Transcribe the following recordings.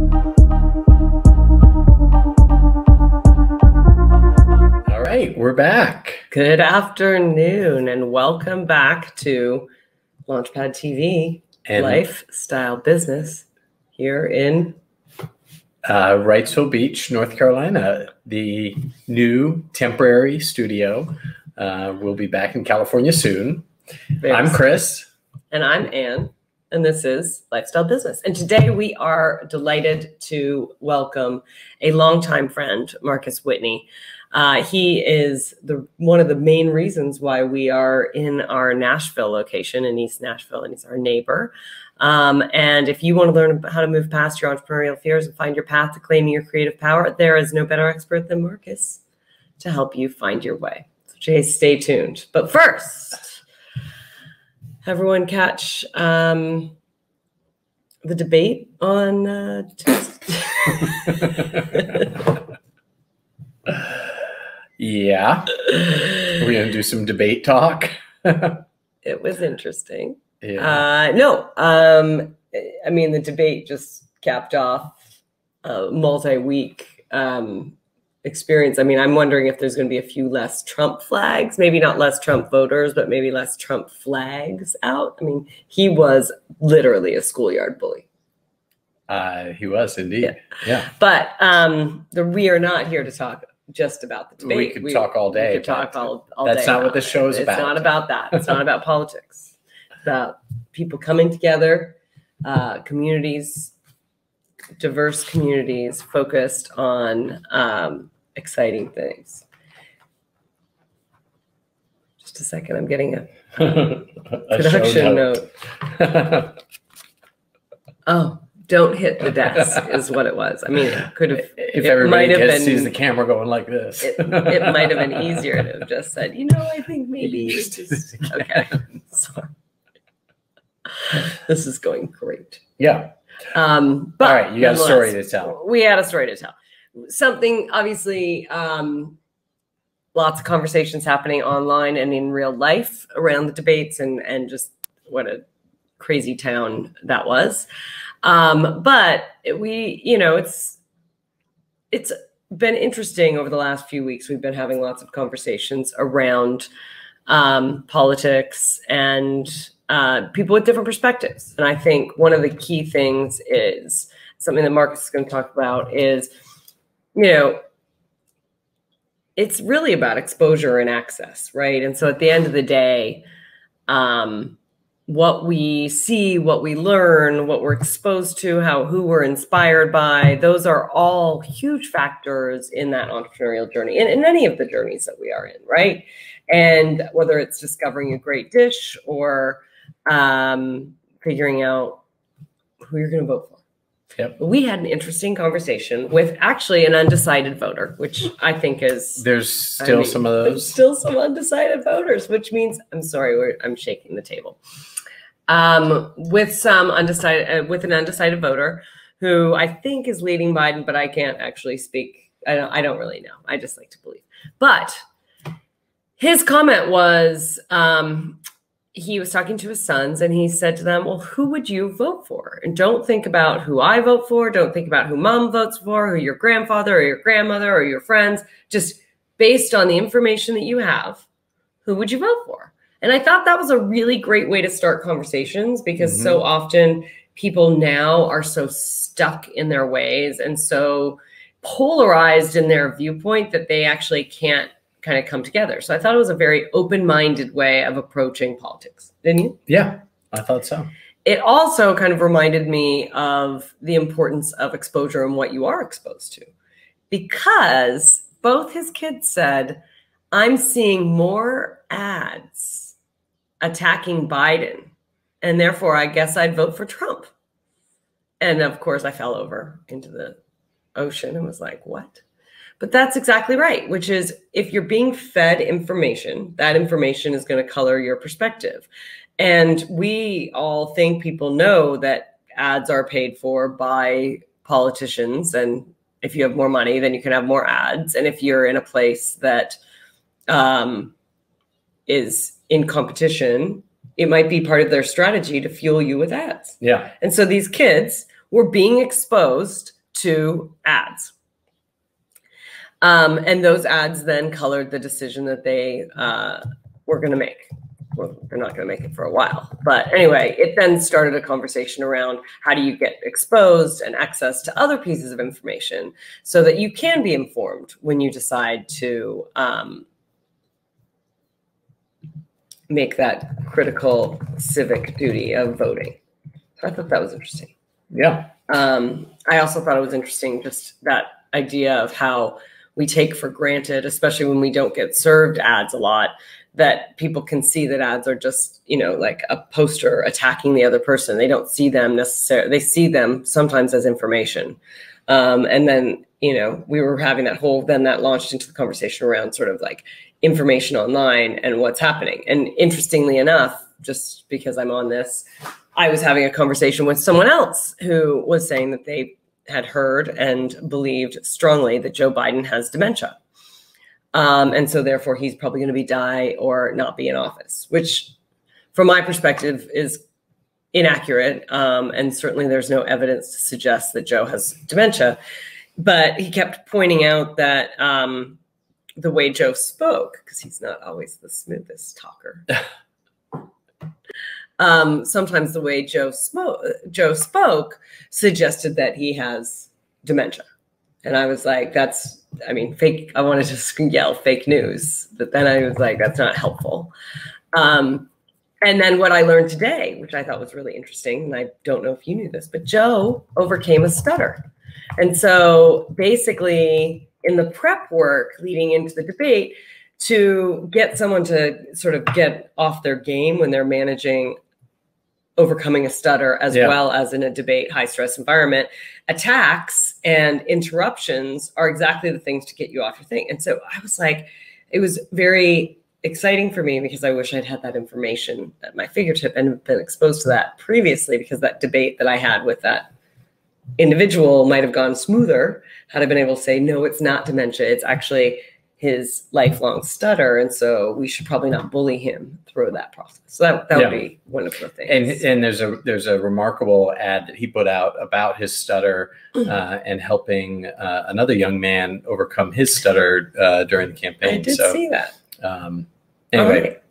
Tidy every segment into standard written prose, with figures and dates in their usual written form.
All right, we're back. Good afternoon and welcome back to Launchpad TV, And Lifestyle Business here in Wrightsville Beach, North Carolina, the new temporary studio. We'll be back in California soon. I'm Chris. And I'm Ann. And this is Lifestyle Business. And today we are delighted to welcome a longtime friend, Marcus Whitney. He is one of the main reasons why we are in our Nashville location in East Nashville, and he's our neighbor. And if you want to learn how to move past your entrepreneurial fears and find your path to claiming your creative power, there is no better expert than Marcus to help you find your way. So Jay, stay tuned. But first, everyone catch the debate on Tuesday. Yeah. We're going to do some debate talk. It was interesting. Yeah. I mean, the debate just capped off a multi-week experience. I mean, I'm wondering if there's going to be a few less Trump flags, maybe not less Trump voters, but maybe less Trump flags out. I mean, he was literally a schoolyard bully. He was indeed. Yeah. But we are not here to talk just about the debate. We could talk all day. We could talk all That's day. not what this show is about. It's not about that. It's not about politics. It's about people coming together, communities, diverse communities focused on exciting things. Just a second. I'm getting a production note. Oh. Don't hit the desk is what it was. I mean, it could have. If everybody sees the camera going like this, it might have been easier to have just said, I think maybe you just okay. Sorry. This is going great. Yeah. But all right, you got a story to tell. We had a story to tell. Something obviously, lots of conversations happening online and in real life around the debates and just what a crazy town that was. But it's been interesting over the last few weeks. We've been having lots of conversations around politics and people with different perspectives. And I think one of the key things is something that Marcus is going to talk about is, it's really about exposure and access, right? And so at the end of the day, what we see, what we learn, what we're exposed to, who we're inspired by, those are all huge factors in that entrepreneurial journey, in any of the journeys that we are in, right? And whether it's discovering a great dish or figuring out who you're going to vote for. Yep. We had an interesting conversation with actually an undecided voter, which I think is... There's still some of those? There's still some undecided voters, which means, I'm sorry, I'm shaking the table. With an undecided voter who I think is leading Biden, but I can't actually speak. I don't really know. I just like to believe. But his comment was, he was talking to his sons and he said to them, well, who would you vote for? And don't think about who I vote for. Don't think about who mom votes for, who your grandfather or your grandmother or your friends. Just based on the information that you have, who would you vote for? And I thought that was a really great way to start conversations because so often people now are so stuck in their ways and so polarized in their viewpoint that they actually can't kind of come together. So I thought it was a very open-minded way of approaching politics. Didn't you? Yeah, I thought so. It also kind of reminded me of the importance of exposure and what you are exposed to, because both his kids said, I'm seeing more ads attacking Biden, and therefore I guess I'd vote for Trump. And of course I fell over into the ocean and was like, what? But that's exactly right, which is if you're being fed information, that information is going to color your perspective. And we all think people know that ads are paid for by politicians. And if you have more money, then you can have more ads. And if you're in a place that is in competition, it might be part of their strategy to fuel you with ads. Yeah. And so these kids were being exposed to ads. And those ads then colored the decision that they were going to make. Well, they're not going to make it for a while. But anyway, it then started a conversation around how do you get exposed and access to other pieces of information so that you can be informed when you decide to make that critical civic duty of voting. So I thought that was interesting. Yeah. I also thought it was interesting, just that idea of how we take for granted, especially when we don't get served ads a lot, that people can see that ads are just, you know, like a poster attacking the other person. They don't see them necessarily. They see them sometimes as information. And then, you know, we were having that whole, then that launched into the conversation around sort of like information online and what's happening. And interestingly enough, just because I'm on this, I was having a conversation with someone else who was saying that they had heard and believed strongly that Joe Biden has dementia. And so therefore he's probably going to die or not be in office, which from my perspective is inaccurate. And certainly there's no evidence to suggest that Joe has dementia, but he kept pointing out that the way Joe spoke, because he's not always the smoothest talker. Sometimes the way Joe spoke suggested that he has dementia. And I was like, that's, I mean, fake. I wanted to yell fake news, but then I was like, that's not helpful. And then what I learned today, which I thought was really interesting, and I don't know if you knew this, but Joe overcame a stutter. And so basically in the prep work leading into the debate, to get someone to sort of get off their game when they're managing overcoming a stutter, as well as in a debate, high stress environment, attacks and interruptions are exactly the things to get you off your thing. And so I was like, it was very exciting for me because I wish I'd had that information at my fingertip and been exposed to that previously, because that debate that I had with that individual might have gone smoother had I been able to say, no, it's not dementia. It's actually his lifelong stutter. And so we should probably not bully him through that process. So that would be one of the things. And there's a remarkable ad that he put out about his stutter and helping another young man overcome his stutter during the campaign. I did see that.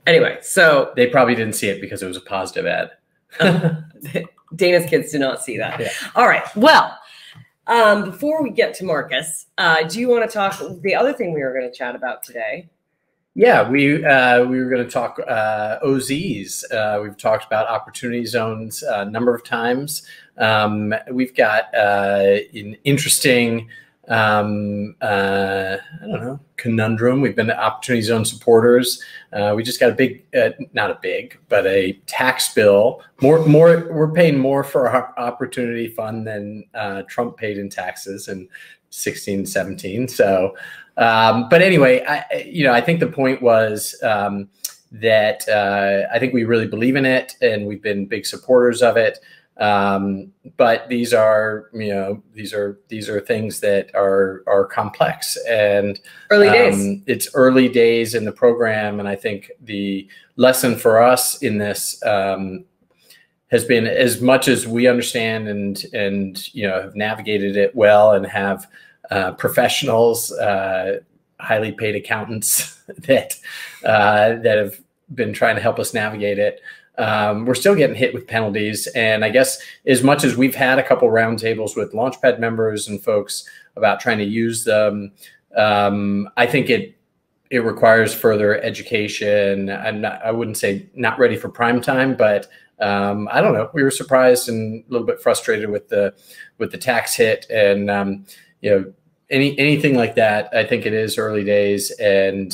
Anyway, so they probably didn't see it because it was a positive ad. Dana's kids did not see that. Yeah. All right. Well, before we get to Marcus, do you want to talk the other thing we were going to chat about today? Yeah, we were going to talk OZs. We've talked about opportunity zones a number of times. We've got an interesting, I don't know, conundrum. We've been opportunity zone supporters. We just got a big, not a big, but a tax bill. We're paying more for our opportunity fund than Trump paid in taxes in 16, 17. So, but anyway, I think the point was that I think we really believe in it, and we've been big supporters of it. But these are things that are complex, and early days. It's early days in the program. And I think the lesson for us in this has been, as much as we understand and have navigated it well and have professionals, highly paid accountants that have been trying to help us navigate it. We're still getting hit with penalties. And I guess as much as we've had a couple roundtables with Launchpad members and folks about trying to use them, I think it requires further education. I wouldn't say not ready for prime time, but I don't know. We were surprised and a little bit frustrated with the tax hit, and anything like that. I think it is early days, and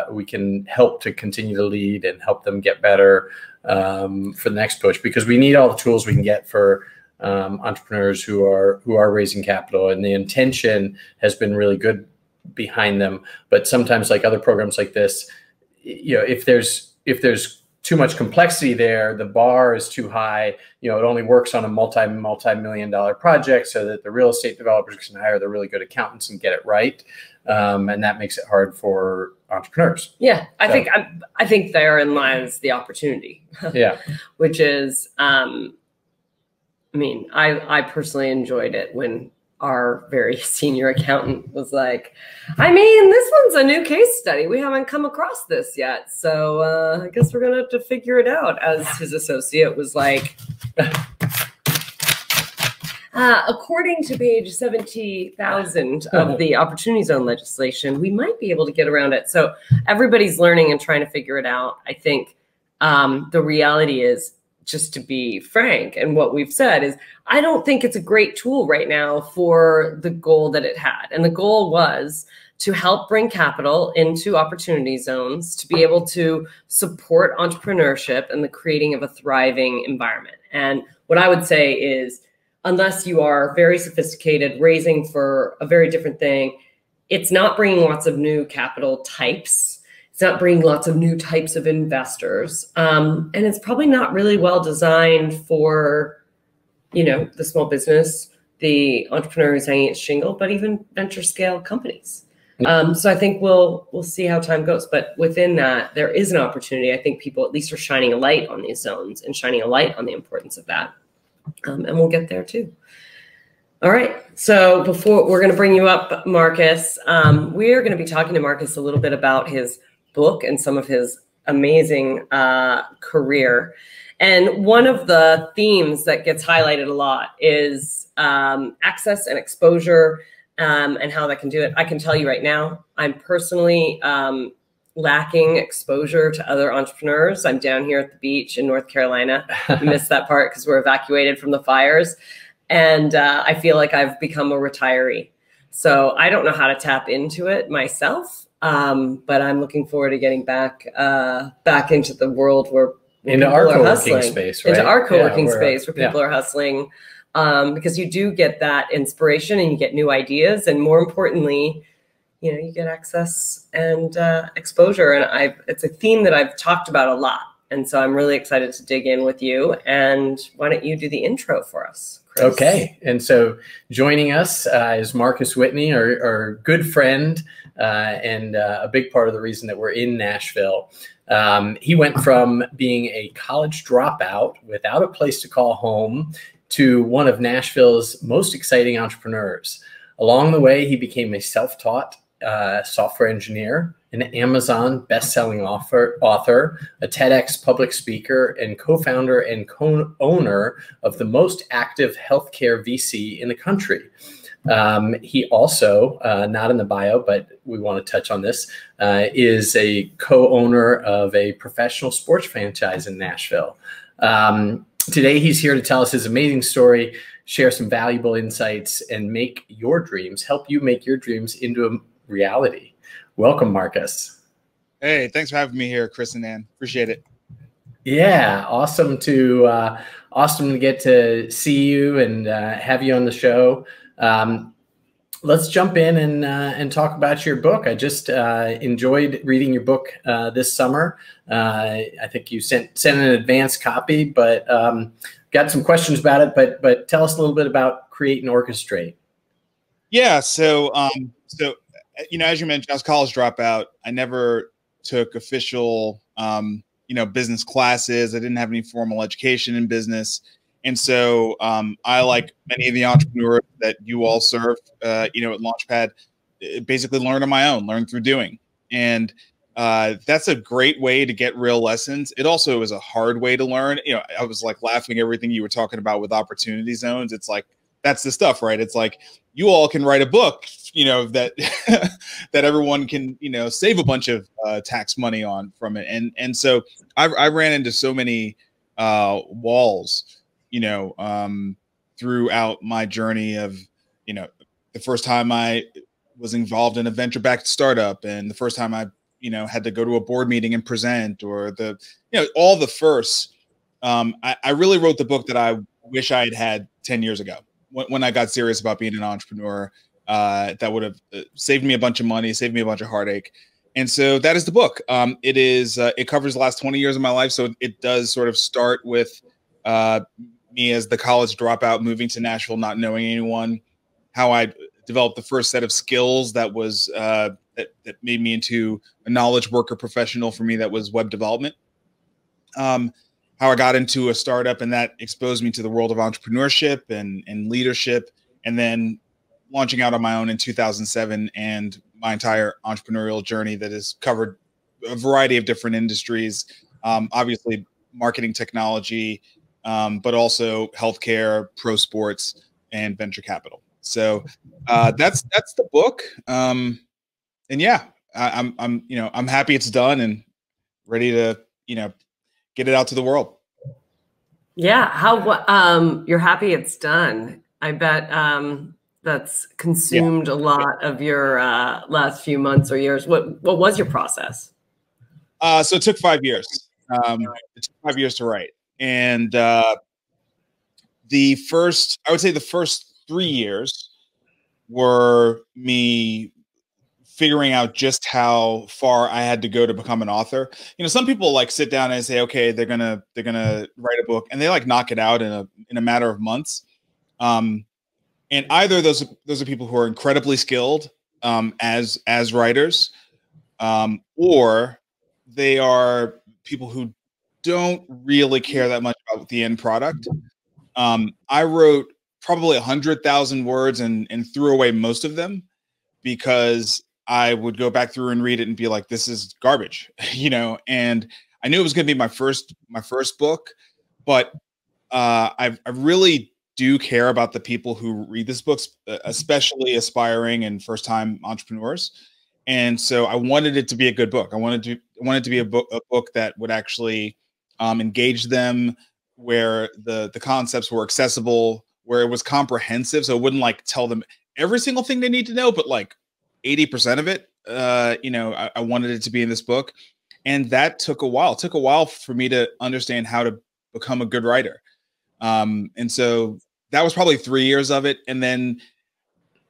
we can help to continue to lead and help them get better for the next push, because we need all the tools we can get for entrepreneurs who are raising capital, and the intention has been really good behind them. But sometimes, like other programs like this, if there's too much complexity there, the bar is too high. It only works on a multi-million-dollar project, so that the real estate developers can hire the really good accountants and get it right, and that makes it hard for entrepreneurs. Yeah, I think therein lies the opportunity. Yeah, which is I mean, I personally enjoyed it when our very senior accountant was like, I mean, this one's a new case study. We haven't come across this yet. So I guess we're going to have to figure it out. As his associate was like, according to page 70,000 of the Opportunity Zone legislation, we might be able to get around it. So everybody's learning and trying to figure it out. I think the reality is, just to be frank, and what we've said is, I don't think it's a great tool right now for the goal that it had. And the goal was to help bring capital into opportunity zones, to be able to support entrepreneurship and the creating of a thriving environment. And what I would say is, unless you are very sophisticated, raising for a very different thing, it's not bringing lots of new capital types. It's not bringing lots of new types of investors. And it's probably not really well designed for, the small business, the entrepreneur who's hanging its shingle, but even venture scale companies. So I think we'll see how time goes. But within that, there is an opportunity. I think people at least are shining a light on these zones and shining a light on the importance of that. And we'll get there too. All right. So before we're going to bring you up, Marcus, we are going to be talking to Marcus a little bit about his book and some of his amazing career. And one of the themes that gets highlighted a lot is access and exposure and how that can do it. I can tell you right now, I'm personally lacking exposure to other entrepreneurs. I'm down here at the beach in North Carolina. I missed that part because we're evacuated from the fires. And I feel like I've become a retiree. So I don't know how to tap into it myself. But I'm looking forward to getting back into the world where into our co-working space, right? Into our co-working space where people are hustling, because you do get that inspiration and you get new ideas, and more importantly, you get access and exposure. And it's a theme that I've talked about a lot, and so I'm really excited to dig in with you. And why don't you do the intro for us, Chris? Okay, and so joining us is Marcus Whitney, our good friend. And a big part of the reason that we're in Nashville. He went from being a college dropout without a place to call home to one of Nashville's most exciting entrepreneurs. Along the way, he became a self-taught software engineer, an Amazon best-selling author, a TEDx public speaker, and co-founder and co-owner of the most active healthcare VC in the country. He also, not in the bio, but we want to touch on this, is a co-owner of a professional sports franchise in Nashville. Today, he's here to tell us his amazing story, share some valuable insights, and help you make your dreams into a reality. Welcome, Marcus. Hey, thanks for having me here, Chris and Ann. Appreciate it. Yeah, awesome to get to see you and have you on the show. Let's jump in and talk about your book. I just enjoyed reading your book this summer. I think you sent an advance copy, but got some questions about it. But tell us a little bit about Create and Orchestrate. Yeah. So as you mentioned, I was a college dropout. I never took official business classes. I didn't have any formal education in business. And so I, like many of the entrepreneurs that you all serve, at Launchpad, basically learned on my own, learned through doing. And that's a great way to get real lessons. It also is a hard way to learn. I was like laughing at everything you were talking about with opportunity zones. It's like, that's the stuff, right? It's like you all can write a book, that that everyone can, save a bunch of tax money on from it. And so I ran into so many walls, throughout my journey of, the first time I was involved in a venture-backed startup, and the first time I, had to go to a board meeting and present, or all the firsts. I really wrote the book that I wish I had 10 years ago when I got serious about being an entrepreneur. That would have saved me a bunch of money, saved me a bunch of heartache. And so that is the book. It covers the last 20 years of my life. So it does sort of start with me as the college dropout moving to Nashville, not knowing anyone, how I developed the first set of skills that was that made me into a knowledge worker professional for me, that was web development. how I got into a startup, and that exposed me to the world of entrepreneurship and leadership, and then launching out on my own in 2007, and my entire entrepreneurial journey that has covered a variety of different industries, obviously marketing, technology, but also healthcare, pro sports, and venture capital. So that's the book. And yeah, I'm happy it's done and ready to, get it out to the world. Yeah. You're happy it's done. I bet that's consumed a lot of your last few months or years. What was your process? So it took 5 years. It took 5 years to write. And I would say the first 3 years were me figuring out just how far I had to go to become an author. Some people like sit down and say, okay, they're gonna write a book, and they like knock it out in a matter of months. And either those are people who are incredibly skilled as writers, or they are people who don't really care that much about the end product. I wrote probably 100,000 words and threw away most of them because I would go back through and read it and be like, this is garbage, and I knew it was going to be my first book, but I really do care about the people who read this book, especially aspiring and first time entrepreneurs. And so I wanted it to be a good book. I wanted to be a book that would actually engage them, where the concepts were accessible, where it was comprehensive. So it wouldn't like tell them every single thing they need to know, but like 80% of it, I wanted it to be in this book. And that took a while. It took a while for me to understand how to become a good writer. And so that was probably 3 years of it. And then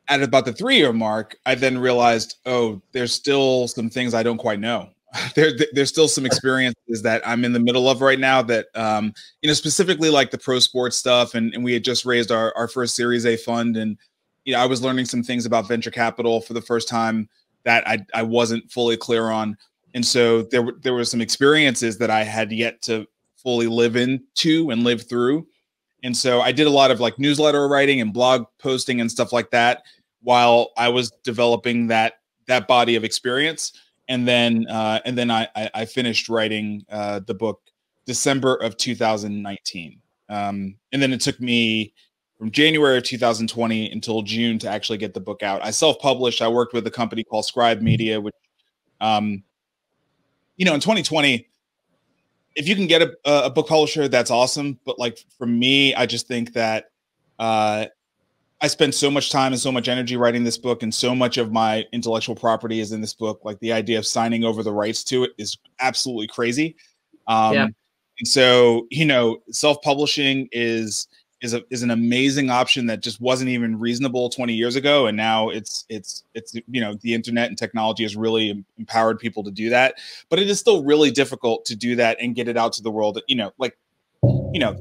at about the 3-year mark, I then realized, oh, there's still some things I don't quite know. There's still some experiences that I'm in the middle of right now that, specifically like the pro sports stuff. And we had just raised our first Series A fund. And, I was learning some things about venture capital for the first time that I wasn't fully clear on. And so there were some experiences that I had yet to fully live into and live through. And so I did a lot of like newsletter writing and blog posting and stuff like that while I was developing that body of experience. And then I finished writing the book December of 2019. And then it took me from January of 2020 until June to actually get the book out. I self-published. I worked with a company called Scribe Media, which, in 2020, if you can get a book publisher, that's awesome. But like for me, I just think that I spent so much time and so much energy writing this book, and so much of my intellectual property is in this book. Like the idea of signing over the rights to it is absolutely crazy. And so, self-publishing is an amazing option that just wasn't even reasonable 20 years ago. And now it's the internet and technology has really empowered people to do that. But it is still really difficult to do that and get it out to the world.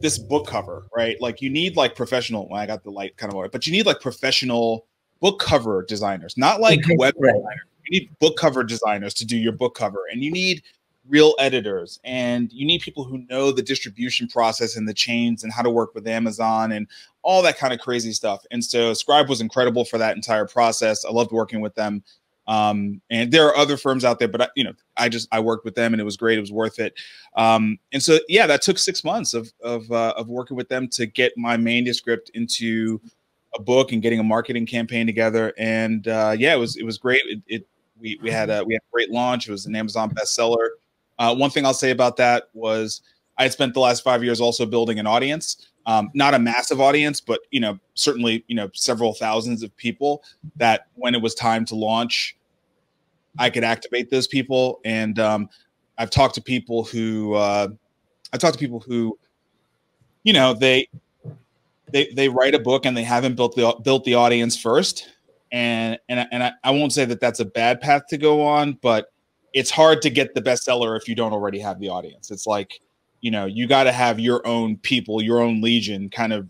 This book cover, right? Like you need like professional, well, I got the light kind of on it, but you need like professional book cover designers, not like web designers. You need book cover designers to do your book cover, and you need real editors, and you need people who know the distribution process and the chains and how to work with Amazon and all that kind of crazy stuff. And so Scribe was incredible for that entire process. I loved working with them. And there are other firms out there, but I worked with them and it was great. It was worth it. And so, yeah, that took 6 months of working with them to get my manuscript into a book and getting a marketing campaign together. And it was great. We had a great launch. It was an Amazon bestseller. One thing I'll say about that was I had spent the last 5 years also building an audience, not a massive audience, but certainly several thousands of people that when it was time to launch, I could activate those people. And I've talked to people who they write a book and they haven't built the audience first. And I won't say that that's a bad path to go on, but it's hard to get the bestseller if you don't already have the audience. It's like, you got to have your own people, your own legion kind of,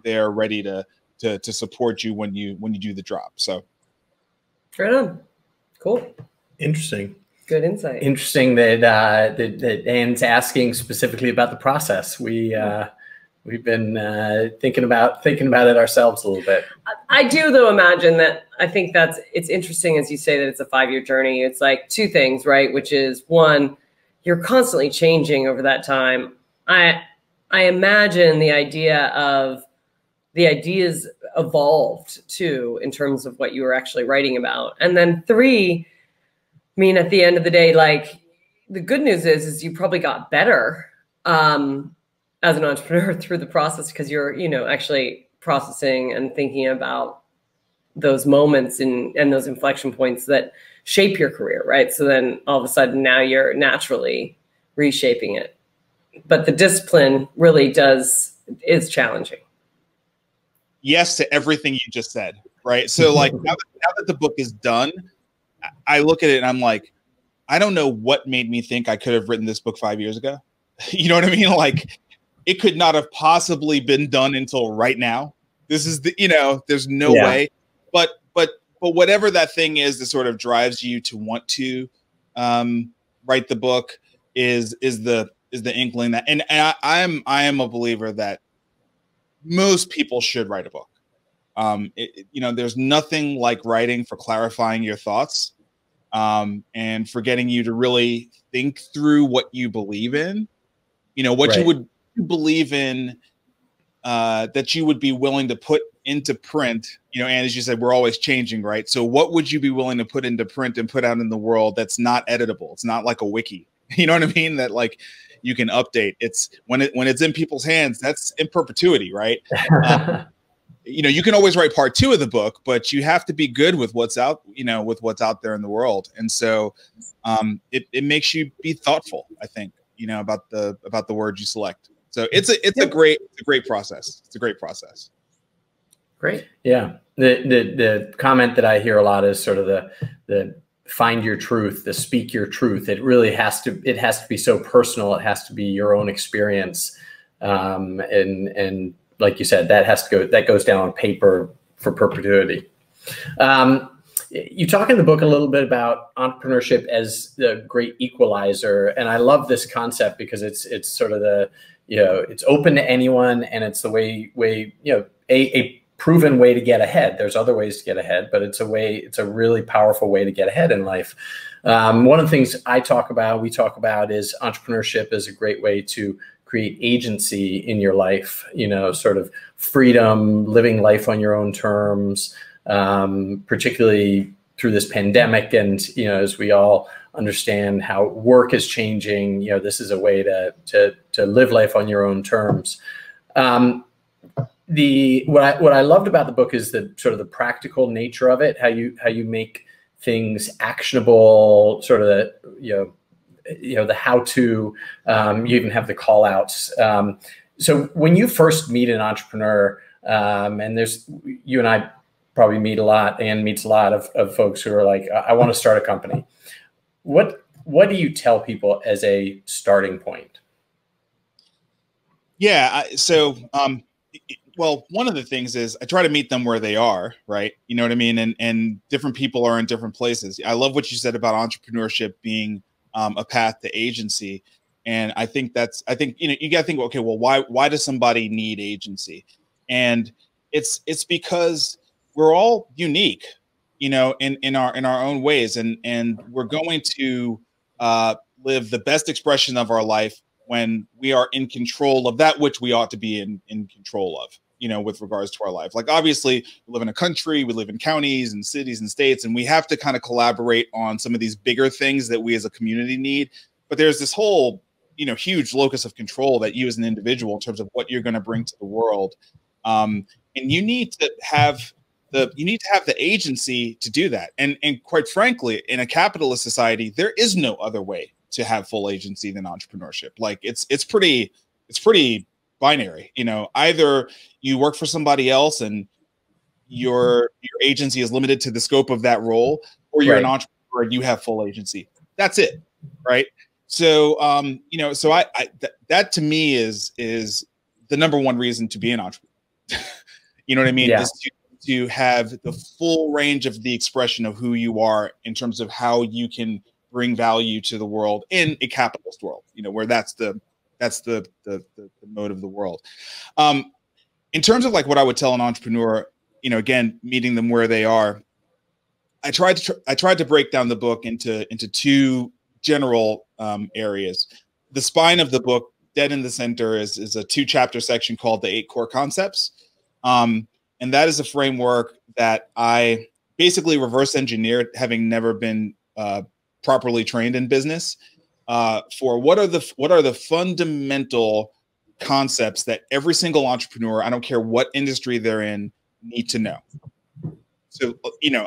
they're ready to support you when you do the drop. So. Right on. Cool. Interesting. Good insight. Interesting that that Anne's asking specifically about the process. We've been thinking about it ourselves a little bit. I do, though, imagine that. I think it's interesting, as you say, that it's a 5-year journey. It's like two things, right? Which is, one, you're constantly changing over that time. I imagine the ideas evolved too, in terms of what you were actually writing about. And then 3, I mean, at the end of the day, like, the good news is you probably got better as an entrepreneur through the process, because you're, actually processing and thinking about those moments and those inflection points that shape your career, right? So then all of a sudden now you're naturally reshaping it. But the discipline really is challenging. Yes to everything you just said, right? So like now that the book is done, I look at it and I'm like, I don't know what made me think I could have written this book 5 years ago. You know what I mean? Like, it could not have possibly been done until right now. This is there's no way. But whatever that thing is that sort of drives you to want to write the book is the inkling that, and I am a believer that most people should write a book. There's nothing like writing for clarifying your thoughts and for getting you to really think through what you believe in, what you would believe in, that you would be willing to put into print, and as you said, we're always changing, right? So what would you be willing to put into print and put out in the world that's not editable? It's not like a wiki, you know what I mean? That like you can update. It's when it's in people's hands, that's in perpetuity, right? You can always write part 2 of the book, but you have to be good with what's out, with what's out there in the world. And so it makes you be thoughtful, I think, about the words you select. So it's a great process. It's a great process. Great. Yeah. The comment that I hear a lot is sort of the find your truth, the speak your truth. It really has to be so personal. It has to be your own experience. And like you said, that goes down on paper for perpetuity. You talk in the book a little bit about entrepreneurship as the great equalizer. And I love this concept because it's sort of it's open to anyone, and it's the way a proven way to get ahead. There's other ways to get ahead, but it's a really powerful way to get ahead in life. One of the things we talk about is entrepreneurship is a great way to create agency in your life, sort of freedom, living life on your own terms, particularly through this pandemic. And, as we all understand how work is changing, this is a way to live life on your own terms. What I loved about the book is the sort of the practical nature of it, how you make things actionable, sort of the how-to. You even have the call-outs. So when you first meet an entrepreneur, and you and I probably meet a lot, and meets a lot of folks who are like, I want to start a company. What do you tell people as a starting point? Yeah. Well, one of the things is I try to meet them where they are, right? You know what I mean? And different people are in different places. I love what you said about entrepreneurship being a path to agency. And I think you got to think, okay, well, why does somebody need agency? And it's because we're all unique, in our own ways. And we're going to live the best expression of our life when we are in control of that which we ought to be in control of, with regards to our life. Like, obviously, we live in a country, we live in counties and cities and states, and we have to kind of collaborate on some of these bigger things that we as a community need. But there's this whole, huge locus of control that you as an individual, in terms of what you're going to bring to the world. And you need to have the agency to do that. And quite frankly, in a capitalist society, there is no other way to have full agency than entrepreneurship. Like, it's pretty binary. Either you work for somebody else and your agency is limited to the scope of that role, or you're an entrepreneur and you have full agency. That's it, right? So that to me is the number one reason to be an entrepreneur. You know what I mean? Yeah. Is to have the full range of the expression of who you are, in terms of how you can bring value to the world in a capitalist world, where that's the mode of the world. In terms of like what I would tell an entrepreneur, again, meeting them where they are, I tried to break down the book into two general areas. The spine of the book, dead in the center, is a 2-chapter section called the 8 core concepts. And that is a framework that I basically reverse engineered, having never been properly trained in business, for what are the fundamental concepts that every single entrepreneur, I don't care what industry they're in, need to know. So,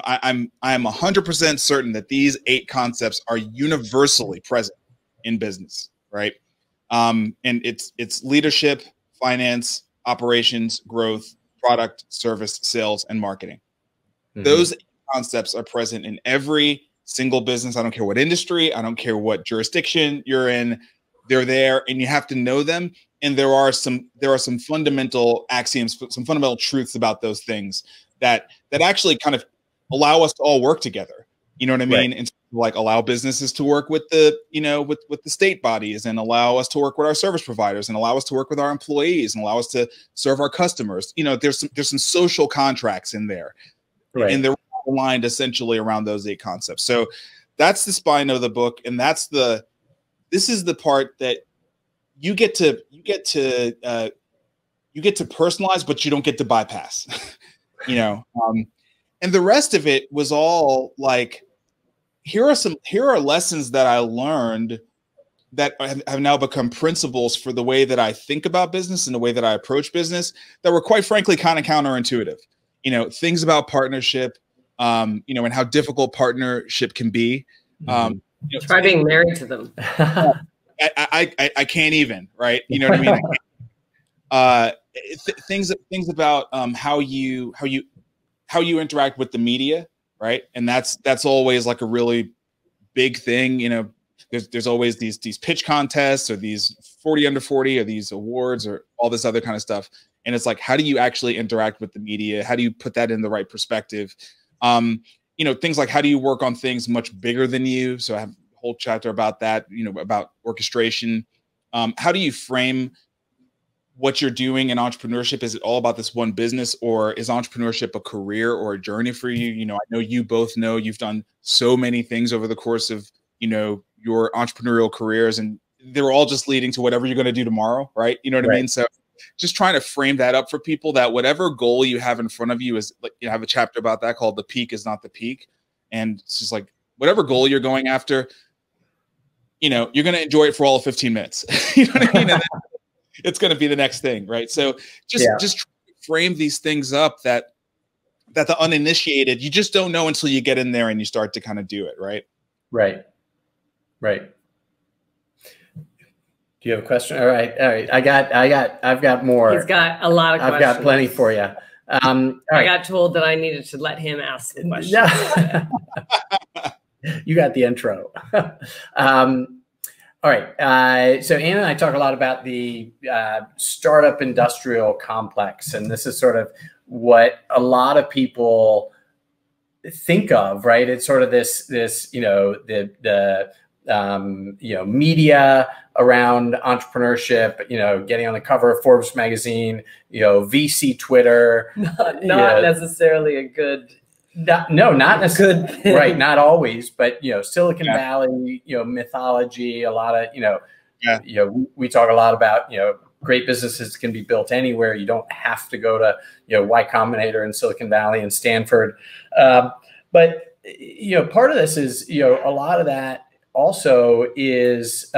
I'm 100% certain that these 8 concepts are universally present in business, right? And it's leadership, finance, operations, growth, product, service, sales, and marketing. Mm-hmm. Those concepts are present in every single business. I don't care what industry, I don't care what jurisdiction you're in. They're there, and you have to know them. And there are some fundamental axioms, some fundamental truths about those things that actually kind of allow us to all work together. You know what I mean? Right. And like allow businesses to work with the, with the state bodies, and allow us to work with our service providers, and allow us to work with our employees, and allow us to serve our customers. There's some social contracts in there, right, and they're aligned essentially around those 8 concepts. So that's the spine of the book, and this is the part that you get to personalize, but you don't get to bypass. And the rest of it was all like, here are lessons that I learned that have now become principles for the way that I think about business and the way that I approach business, that were quite frankly kind of counterintuitive. Things about partnership, and how difficult partnership can be. Try being married to them. I can't even, right? You know what I mean? Things about how you interact with the media, right? And that's always like a really big thing. There's always these pitch contests, or these 40 under 40, or these awards, or all this other kind of stuff. And it's like, how do you actually interact with the media? How do you put that in the right perspective? Things like, how do you work on things much bigger than you? So I have a whole chapter about that, about orchestration. How do you frame what you're doing in entrepreneurship? Is it all about this one business, or is entrepreneurship a career or a journey for you? I know you both know you've done so many things over the course of, your entrepreneurial careers, and they're all just leading to whatever you're going to do tomorrow. Right. You know what I mean? So just trying to frame that up for people, that whatever goal you have in front of you is like, I have a chapter about that called "The Peak is Not the Peak." And it's just like, whatever goal you're going after, you're going to enjoy it for all of 15 minutes. You know what I mean? And then it's going to be the next thing. Right. So just frame these things up that the uninitiated, you just don't know until you get in there and you start to kind of do it. Right. Right. Right. Do you have a question? All right. I've got more. He's got a lot of questions. I've got plenty for you. I got told that I needed to let him ask the questions. Yeah. You got the intro. All right. So Anna and I talk a lot about the startup industrial complex, and this is sort of what a lot of people think of, right? It's sort of this media around entrepreneurship, getting on the cover of Forbes magazine, VC Twitter. Not necessarily a good. Not necessarily good thing. Right. Not always, but, Silicon Valley, mythology, a lot of, we talk a lot about, great businesses can be built anywhere. You don't have to go to, Y Combinator in Silicon Valley and Stanford. But, part of this is, a lot of that also is,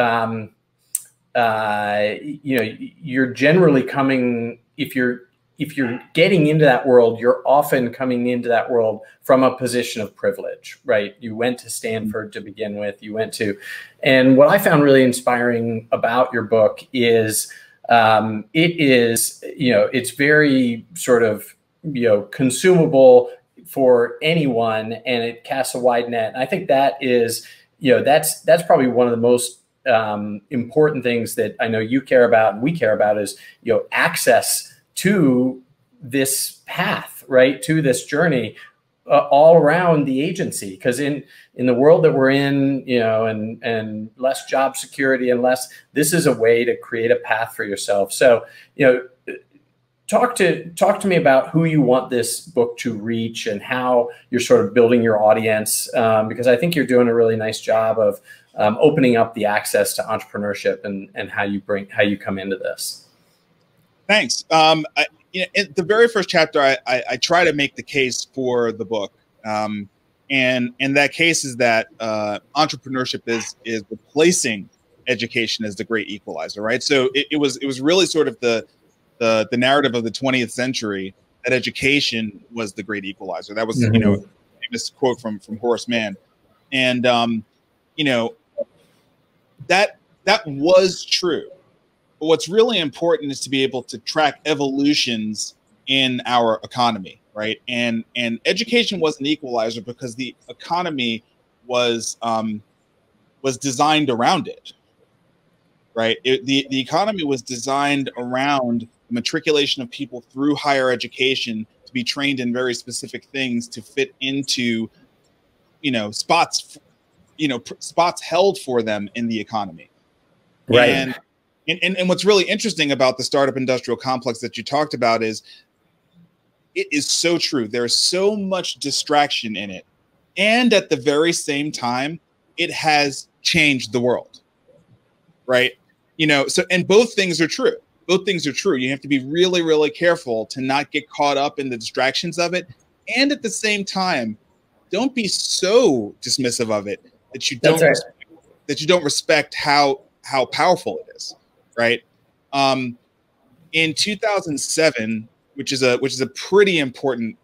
you're generally coming, if you're getting into that world, you're often coming into that world from a position of privilege, right? You went to Stanford to begin with, and what I found really inspiring about your book is, it's very sort of, consumable for anyone, and it casts a wide net. And I think that is, that's probably one of the most important things that I know you care about and we care about is, access to this path, right? To this journey. all around the agency, because in the world that we're in, you know, and less job security and less, this is a way to create a path for yourself. So, you know, talk to me about who you want this book to reach and how you're sort of building your audience, because I think you're doing a really nice job of opening up the access to entrepreneurship and how you come into this. Thanks. You know, in the very first chapter, I try to make the case for the book, and that case is that entrepreneurship is replacing education as the great equalizer, right? So it was really sort of the narrative of the 20th century that education was the great equalizer. That was, you know, a famous quote from Horace Mann, and you know, that was true. But what's really important is to be able to track evolutions in our economy, right? And education was an equalizer because the economy was designed around it, right? The economy was designed around the matriculation of people through higher education to be trained in very specific things to fit into, you know, spots held for them in the economy, right? And what's really interesting about the startup industrial complex that you talked about is it is so true. There's so much distraction in it. And at the very same time, it has changed the world, right? You know, so, and both things are true. Both things are true. You have to be really, really careful to not get caught up in the distractions of it. And at the same time, don't be so dismissive of it that you don't respect how powerful it is. Right. In 2007, which is a pretty important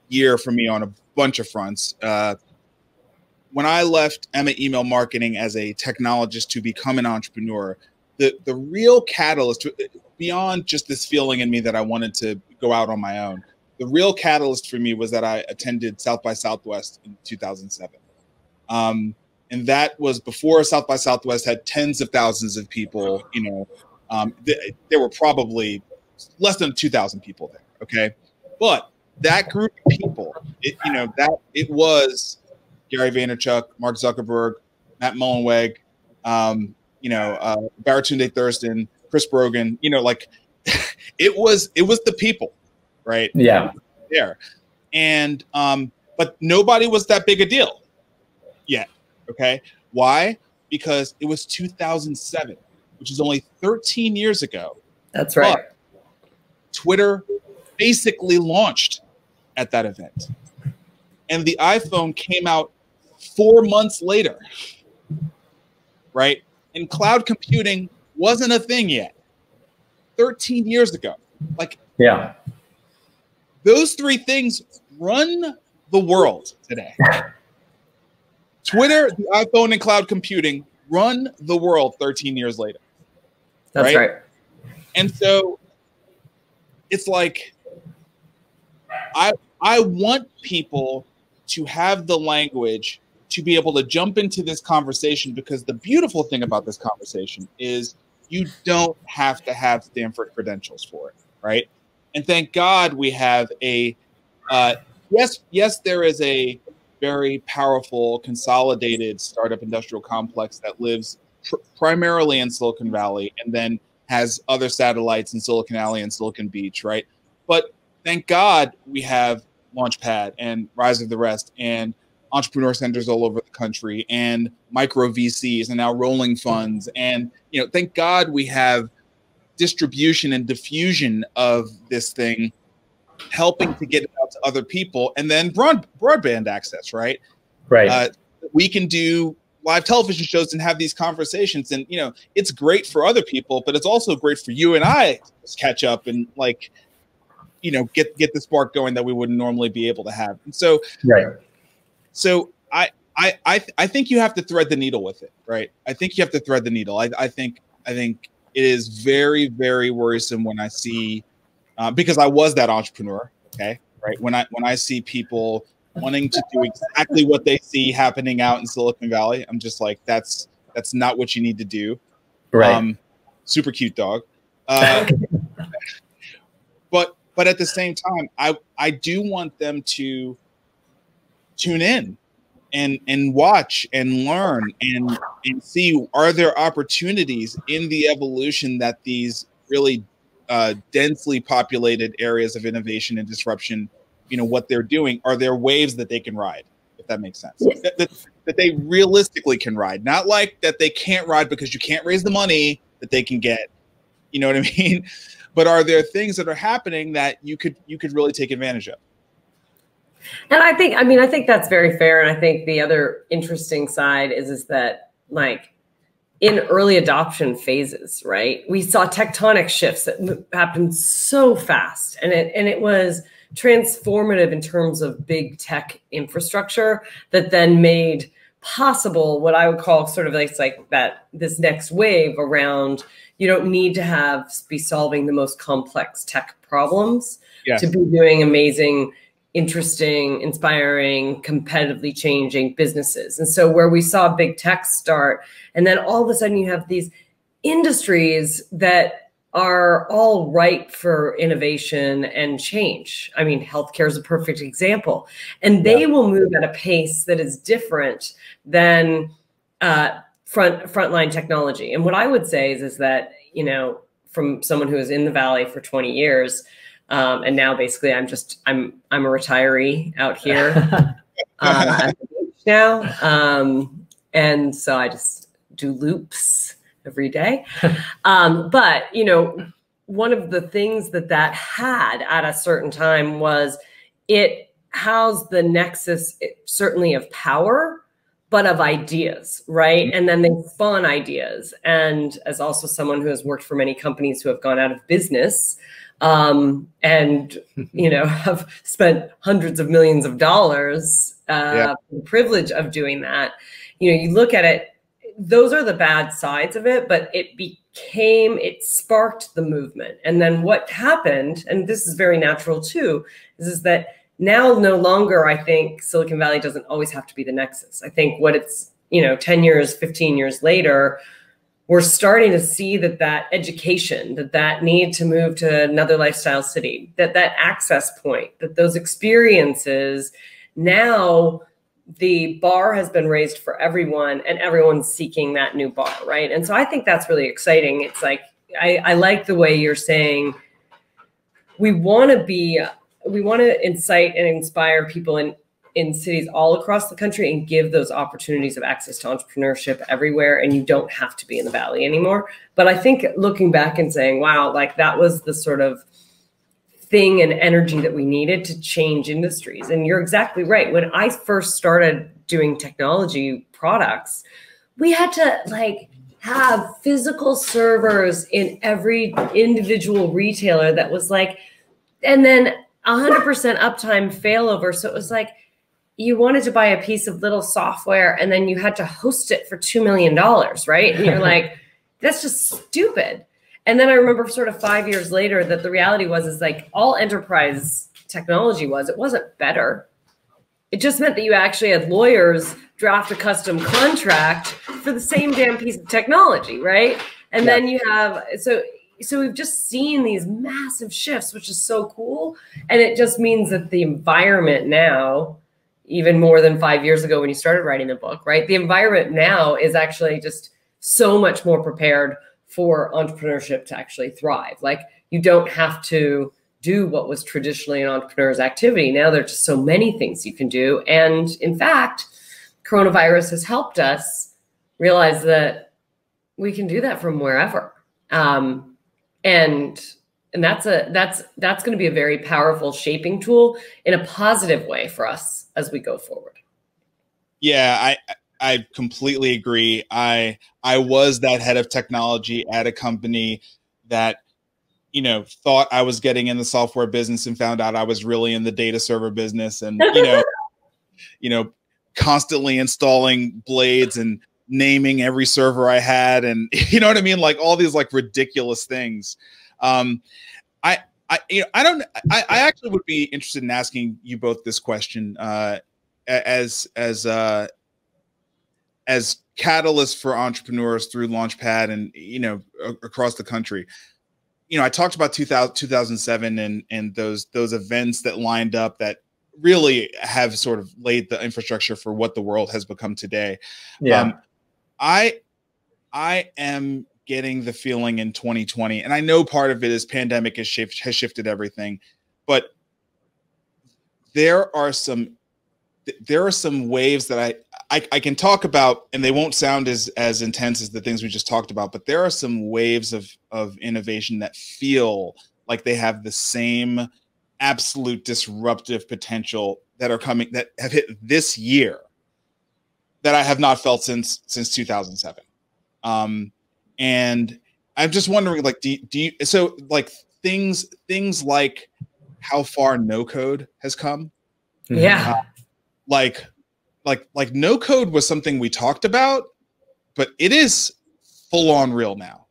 year for me on a bunch of fronts. When I left Emma Email Marketing as a technologist to become an entrepreneur, the real catalyst, beyond just this feeling in me that I wanted to go out on my own, the real catalyst for me was that I attended South by Southwest in 2007. And that was before South by Southwest had tens of thousands of people. You know, there were probably less than 2,000 people there. Okay, but that group of people, it was Gary Vaynerchuk, Mark Zuckerberg, Matt Mullenweg, Baratunde Thurston, Chris Brogan. You know, like it was the people, right? Yeah. There, and but nobody was that big a deal yet. Okay. Why? Because it was 2007, which is only 13 years ago. That's right. But Twitter basically launched at that event. And the iPhone came out 4 months later. Right? And cloud computing wasn't a thing yet. 13 years ago. Like, yeah. Those three things run the world today. Twitter, the iPhone, and cloud computing run the world 13 years later. That's right. And so it's like I want people to have the language to be able to jump into this conversation, because the beautiful thing about this conversation is you don't have to have Stanford credentials for it, right? And thank God we have a yes, there is a very powerful, consolidated startup industrial complex that lives primarily in Silicon Valley and then has other satellites in Silicon Alley and Silicon Beach, right? But thank God we have Launchpad and Rise of the Rest and entrepreneur centers all over the country and micro VCs and now rolling funds. And, thank God we have distribution and diffusion of this thing, helping to get it out to other people, and then broadband access, right? Right. We can do live television shows and have these conversations, and it's great for other people, but it's also great for you and I to catch up and get the spark going that we wouldn't normally be able to have. And so, right. So I think you have to thread the needle with it, right? I think you have to thread the needle. I think it is very, very worrisome when I see. Because I was that entrepreneur, okay, right? When I see people wanting to do exactly what they see happening out in Silicon Valley, I'm just like, that's not what you need to do. Right. Super cute dog. But at the same time, I do want them to tune in and watch and learn and see, are there opportunities in the evolution that these really densely populated areas of innovation and disruption, what they're doing, are there waves that they can ride, if that makes sense? Yes. That they realistically can ride, not like that they can't ride because you can't raise the money that they can get, you know what I mean? But are there things that are happening that you could really take advantage of? And I think that's very fair. And I think the other interesting side is that, like, in early adoption phases, right, we saw tectonic shifts that happened so fast, and it was transformative in terms of big tech infrastructure that then made possible what I would call sort of like that this next wave around, you don't need to be solving the most complex tech problems to be doing amazing, interesting, inspiring, competitively changing businesses. And so where we saw big tech start, and then all of a sudden you have these industries that are all ripe for innovation and change. I mean, healthcare is a perfect example. And they will move at a pace that is different than frontline technology. And what I would say is that, from someone who was in the Valley for 20 years, and now basically I'm a retiree out here at the beach now. And so I just do loops every day. But, one of the things that had at a certain time was it housed the nexus, certainly of power, but of ideas, right? And then they spawn ideas. And as also someone who has worked for many companies who have gone out of business, and, have spent hundreds of millions of dollars, the privilege of doing that, you look at it, those are the bad sides of it, but it sparked the movement. And then what happened, and this is very natural too, is that now no longer, I think Silicon Valley doesn't always have to be the nexus. I think what it's, 10 years, 15 years later, we're starting to see that education, that need to move to another lifestyle city, that access point, that those experiences, now the bar has been raised for everyone and everyone's seeking that new bar, right? And so I think that's really exciting. It's like, I like the way you're saying we want to incite and inspire people in cities all across the country and give those opportunities of access to entrepreneurship everywhere. And you don't have to be in the Valley anymore. But I think looking back and saying, wow, like that was the sort of thing and energy that we needed to change industries. And you're exactly right. When I first started doing technology products, we had to have physical servers in every individual retailer that was and then 100% uptime failover. So it was like, you wanted to buy a piece of little software and then you had to host it for $2 million, right? And you're like, that's just stupid. And then I remember sort of 5 years later that the reality is all enterprise technology it wasn't better. It just meant that you actually had lawyers draft a custom contract for the same damn piece of technology, right? And then you have, so we've just seen these massive shifts, which is so cool. And it just means that the environment now, even more than 5 years ago when you started writing the book, right? The environment now is actually just so much more prepared for entrepreneurship to actually thrive. You don't have to do what was traditionally an entrepreneur's activity. Now there's just so many things you can do. And in fact, coronavirus has helped us realize that we can do that from wherever. And that's going to be a very powerful shaping tool in a positive way for us as we go forward. Yeah, I completely agree. I was that head of technology at a company that, thought I was getting in the software business and found out I was really in the data server business, and, constantly installing blades and naming every server I had. And you know what I mean? All these ridiculous things. I actually would be interested in asking you both this question, as catalysts for entrepreneurs through Launchpad and, across the country. I talked about 2007 and those events that lined up that really have sort of laid the infrastructure for what the world has become today. Yeah. I am getting the feeling in 2020, and I know part of it is pandemic has shifted everything, but there are some waves that I can talk about, and they won't sound as intense as the things we just talked about, but there are some waves of innovation that feel like they have the same absolute disruptive potential that are coming, that have hit this year, that I have not felt since 2007. And I'm just wondering, like, do you, so like things like how far no code has come. Yeah. Like no code was something we talked about, but it is full on real now,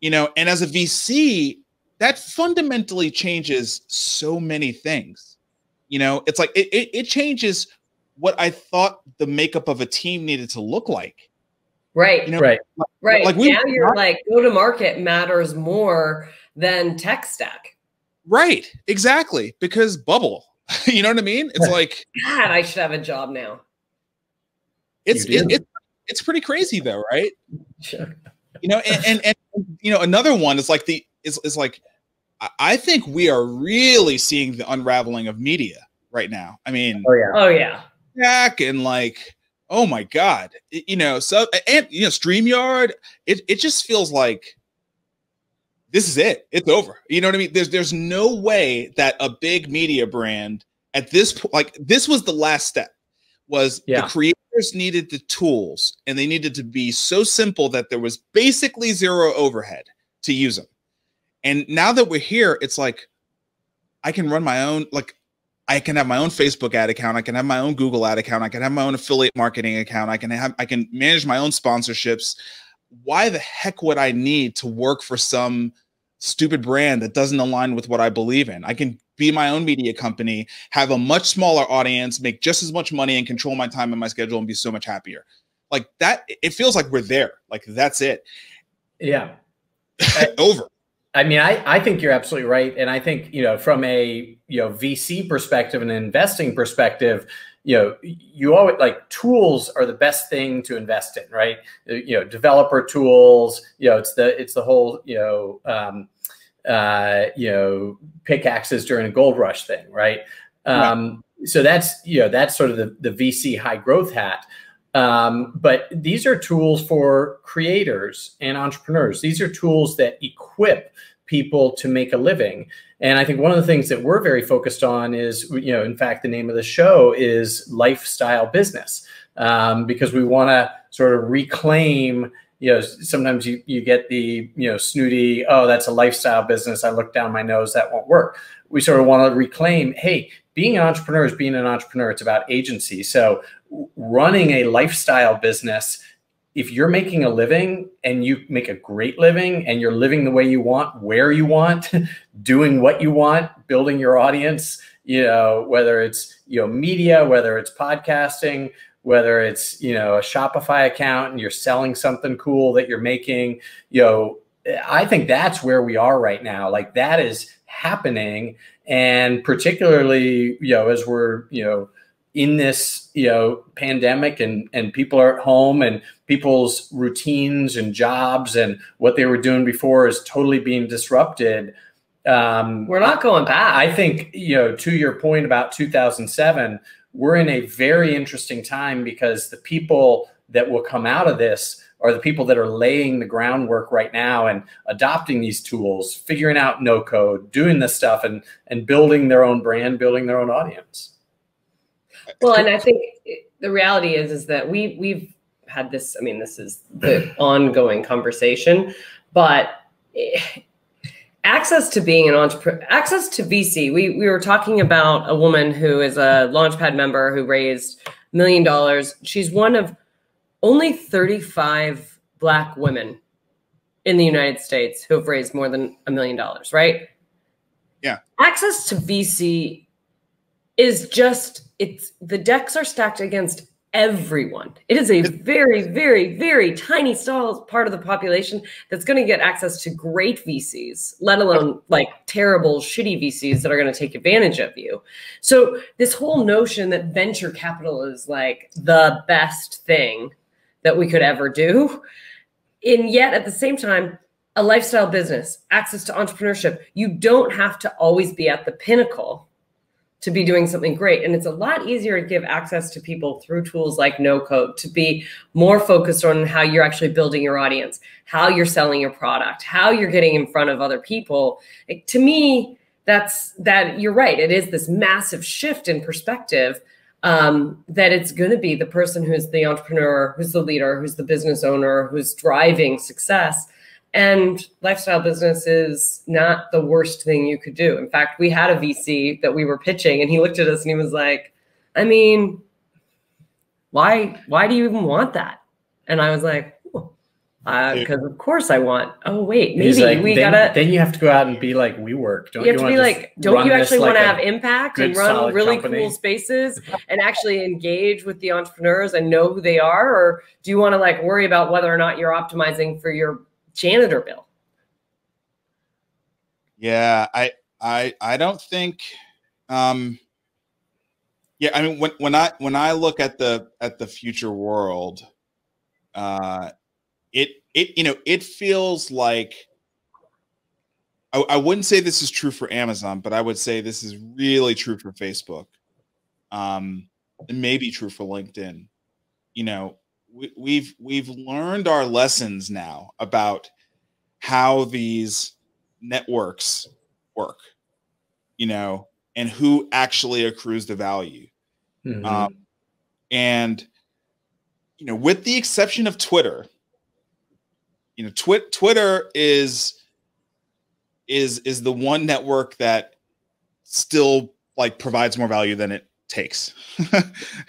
and as a VC, that fundamentally changes so many things. It's like, it changes what I thought the makeup of a team needed to look like. Right. Right. Right. Like now you're like, go to market matters more than tech stack. Right. Exactly. Because bubble, you know what I mean? It's like, God, I should have a job now. It's pretty crazy though, right? Sure. And another one is like is like, I think we are really seeing the unraveling of media right now. I mean, oh yeah. Back and like, oh my God, so, and StreamYard, it just feels like this is it. It's over. You know what I mean? There's no way that a big media brand at this point, like, this was the last step, was the creators needed the tools, and they needed to be so simple that there was basically zero overhead to use them. And now that we're here, it's like, I can run my own, like, I can have my own Facebook ad account. I can have my own Google ad account. I can have my own affiliate marketing account. I can manage my own sponsorships. Why the heck would I need to work for some stupid brand that doesn't align with what I believe in? I can be my own media company, have a much smaller audience, make just as much money, and control my time and my schedule, and be so much happier. Like that, it feels like we're there. Like, that's it. Yeah. Over. I mean, I think you're absolutely right. And I think, from a, VC perspective and an investing perspective, you always, like, tools are the best thing to invest in, right? Developer tools, it's the whole, pickaxes during a gold rush thing, right? So that's sort of the VC high growth hat. But these are tools for creators and entrepreneurs. These are tools that equip people to make a living. And I think one of the things that we're very focused on is, in fact, the name of the show is Lifestyle Business, because we want to sort of reclaim, sometimes you get the, snooty, oh, that's a lifestyle business, I look down my nose, that won't work. We sort of want to reclaim, hey, being an entrepreneur is being an entrepreneur. It's about agency. So running a lifestyle business, if you're making a living and you make a great living and you're living the way you want, where you want, doing what you want, building your audience, whether it's, media, whether it's podcasting, whether it's, a Shopify account and you're selling something cool that you're making, I think that's where we are right now. Like, that is happening. And particularly, as we're, in this, pandemic and people are at home and people's routines and jobs and what they were doing before is totally being disrupted. We're not going back. I think, to your point about 2007, we're in a very interesting time, because the people that will come out of this are the people that are laying the groundwork right now and adopting these tools, figuring out no code, doing this stuff, and building their own brand, building their own audience. Well, and I think the reality is that we've had this, I mean, this is the ongoing conversation, but access to being an entrepreneur, access to VC. We were talking about a woman who is a Launchpad member who raised $1 million. She's one of only 35 Black women in the United States who have raised more than $1 million, right? Yeah. Access to VC is just, the decks are stacked against everyone. It is a very, very, very tiny part of the population that's going to get access to great VCs, let alone like terrible, shitty VCs that are going to take advantage of you. So this whole notion that venture capital is like the best thing that we could ever do, and yet at the same time, a lifestyle business, access to entrepreneurship, you don't have to always be at the pinnacle to be doing something great. And it's a lot easier to give access to people through tools like no code, to be more focused on how you're actually building your audience, how you're selling your product, how you're getting in front of other people. To me, that you're right. It is this massive shift in perspective, that it's going to be the person who's the entrepreneur, who's the leader, who's the business owner, who's driving success. And lifestyle business is not the worst thing you could do. In fact, we had a VC that we were pitching, and he looked at us and he was like, I mean, why do you even want that? And I was like, because of course I want. Oh, wait, maybe like, we gotta. Then you have to go out and be like WeWork. You have to be like, don't you actually want to have impact and run really company? Cool spaces and actually engage with the entrepreneurs and know who they are? Or do you want to like worry about whether or not you're optimizing for your janitor bill? Yeah, I don't think yeah, I mean when I look at the future world, it feels like I wouldn't say this is true for Amazon, but I would say this is really true for Facebook. It may be true for LinkedIn. You know, we've learned our lessons now about how these networks work, you know, and who actually accrues the value. Mm-hmm. And, you know, with the exception of Twitter, you know, Twitter is the one network that still like provides more value than it takes.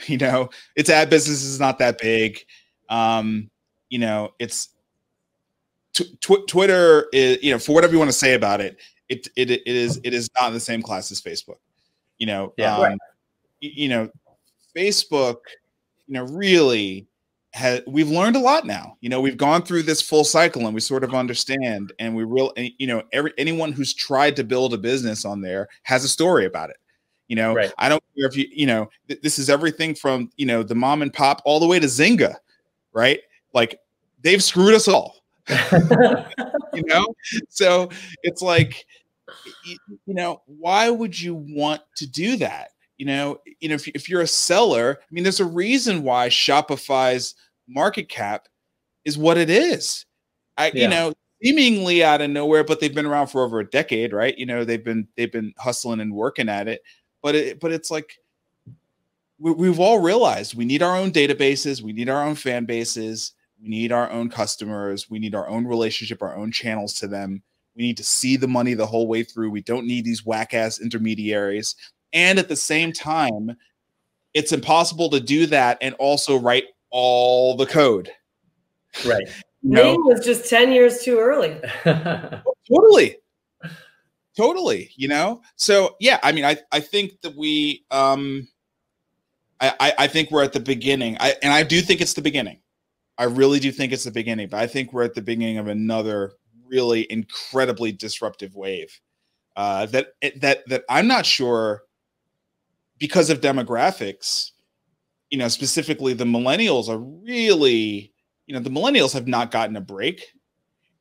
You know, its ad business is not that big. You know, it's Twitter is, you know, for whatever you want to say about it, it is not in the same class as Facebook. You know, right. You know, Facebook, you know, really we've learned a lot now. You know, we've gone through this full cycle and we sort of understand, and you know, anyone who's tried to build a business on there has a story about it. You know, right. I don't care if you know, this is everything from, you know, the mom and pop all the way to Zynga, right? Like they've screwed us all, you know? So it's like, you know, why would you want to do that? You know, if you're a seller, I mean, there's a reason why Shopify's market cap is what it is. You know, seemingly out of nowhere, but they've been around for over a decade, right? You know, they've been hustling and working at it. But it's like we've all realized we need our own databases, we need our own fan bases, we need our own customers, we need our own relationship, our own channels to them. We need to see the money the whole way through. We don't need these whack-ass intermediaries. And at the same time, it's impossible to do that and also write all the code. Right. Ning was just 10 years too early. Totally, you know? So yeah, I mean, I think that we I think we're at the beginning. And I do think it's the beginning. I really do think it's the beginning, but I think we're at the beginning of another really incredibly disruptive wave. That I'm not sure, because of demographics, you know, specifically the millennials are really, you know, the millennials have not gotten a break.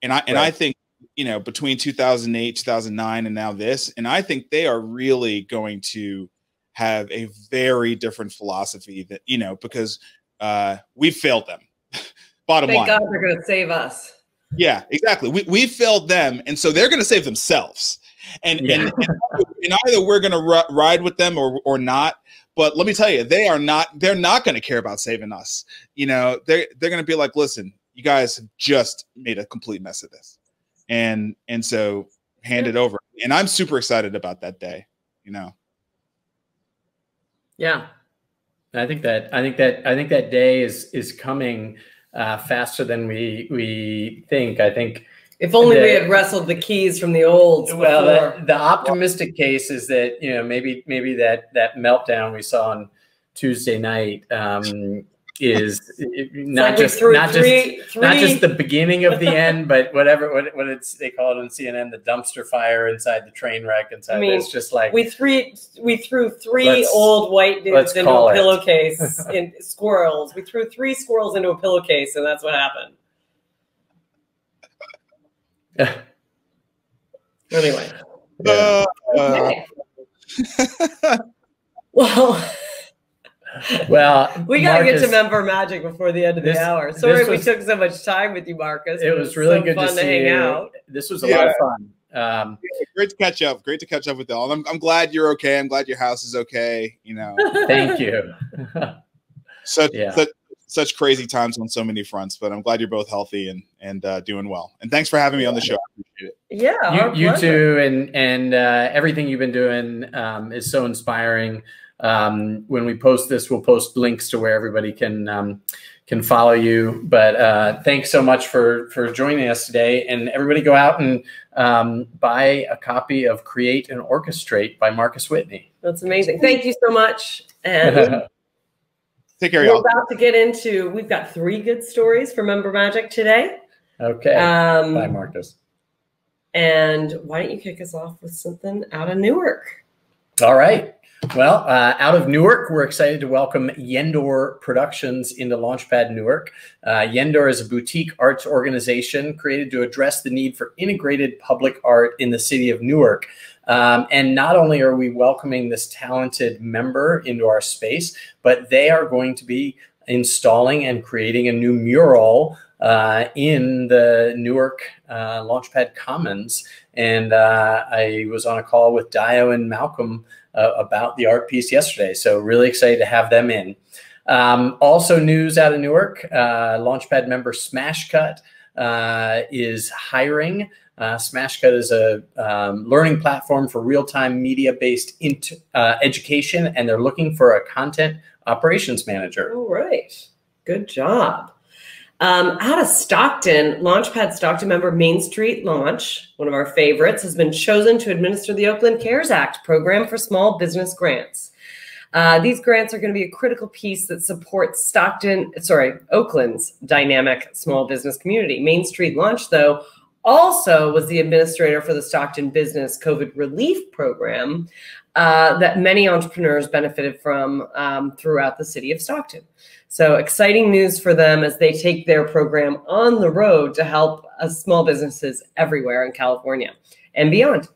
And I think, you know, between 2008, 2009, and now this, and I think they are really going to have a very different philosophy that, you know, because we've failed them. Bottom line. Thank God they're going to save us. Yeah, exactly. We failed them, and so they're going to save themselves. And either we're going to ride with them or not. But let me tell you, they're not going to care about saving us. You know, they're going to be like, listen, you guys have just made a complete mess of this. And so hand it over. And I'm super excited about that day, you know. Yeah. I think that day is coming faster than we think. I think if only we had wrestled the keys from the old. Well, the optimistic case is that, you know, maybe that meltdown we saw Tuesday night is not like just the beginning of the end, but whatever what it's they call it on CNN, the dumpster fire inside the train wreck inside. I mean, it's just like we threw three old white dudes into a pillowcase in squirrels. We threw 3 squirrels into a pillowcase, and that's what happened. Anyway. Okay. Well, we got to get to member magic before the end of the hour. Sorry we took so much time with you, Marcus. It was really good fun to hang you. out. This was a lot of fun. Great to catch up. Great to catch up with y'all. I'm glad you're okay. I'm glad your house is okay. You know. Thank you. Such crazy times on so many fronts, but I'm glad you're both healthy and doing well. And thanks for having me on the show. I appreciate it. Yeah, you too, and everything you've been doing is so inspiring. When we post this, we'll post links to where everybody can follow you. But thanks so much for joining us today. And everybody go out and buy a copy of Create and Orchestrate by Marcus Whitney. That's amazing. Thank you so much. And take care, y'all. We're about to get into, we've got 3 good stories for Member Magic today. Okay. Bye, Marcus. And why don't you kick us off with something out of Newark? All right. Well, out of Newark, we're excited to welcome Yendor Productions into Launchpad Newark. Yendor is a boutique arts organization created to address the need for integrated public art in the city of Newark. And not only are we welcoming this talented member into our space, but they are going to be installing and creating a new mural in the Newark Launchpad Commons. And I was on a call with Dio and Malcolm about the art piece yesterday. So really excited to have them in. Also news out of Newark, Launchpad member Smashcut is hiring. Smashcut is a learning platform for real-time media-based education, and they're looking for a content operations manager. All right. Good job. Out of Stockton, Launchpad Stockton member Main Street Launch, one of our favorites, has been chosen to administer the Oakland CARES Act program for small business grants. These grants are going to be a critical piece that supports Oakland's dynamic small business community. Main Street Launch, though, also was the administrator for the Stockton Business COVID Relief Program that many entrepreneurs benefited from throughout the city of Stockton. So exciting news for them as they take their program on the road to help small businesses everywhere in California and beyond.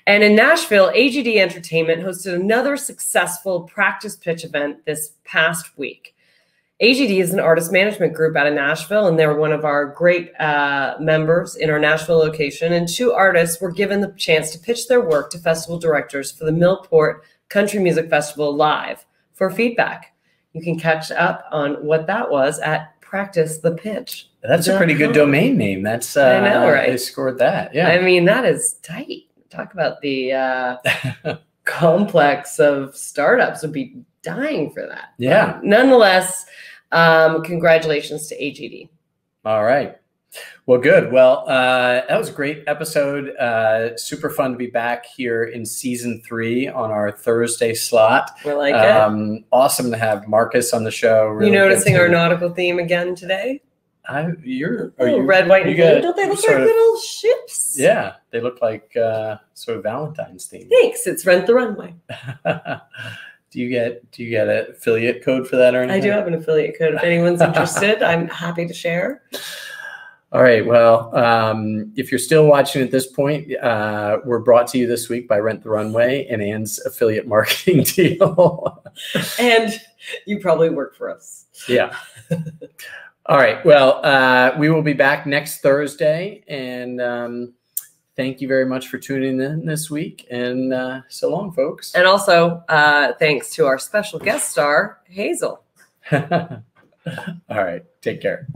And in Nashville, AGD Entertainment hosted another successful practice pitch event this past week. AGD is an artist management group out of Nashville, and they're one of our great members in our Nashville location. And 2 artists were given the chance to pitch their work to festival directors for the Millport Country Music Festival live for feedback. You can catch up on what that was at Practice the Pitch. That's a pretty good domain name. That's I know, right? They scored that. Yeah. I mean, that is tight. Talk about the complex of startups. Would be dying for that. Yeah. Nonetheless, congratulations to AGD. All right. Well, good. Well, that was a great episode. Super fun to be back here in season 3 on our Thursday slot. We like it. Awesome to have Marcus on the show. Really you noticing our nautical theme again today? Are you red, white, and blue? Don't they look like little ships? Yeah, they look like sort of Valentine's theme. Thanks. It's Rent the Runway. Do you get an affiliate code for that or anything? I do have an affiliate code. If anyone's interested, I'm happy to share. All right. Well, if you're still watching at this point, we're brought to you this week by Rent the Runway and Anne's affiliate marketing deal. And you probably work for us. Yeah. All right. Well, we will be back next Thursday. And thank you very much for tuning in this week. And so long, folks. And also, thanks to our special guest star, Hazel. All right. Take care.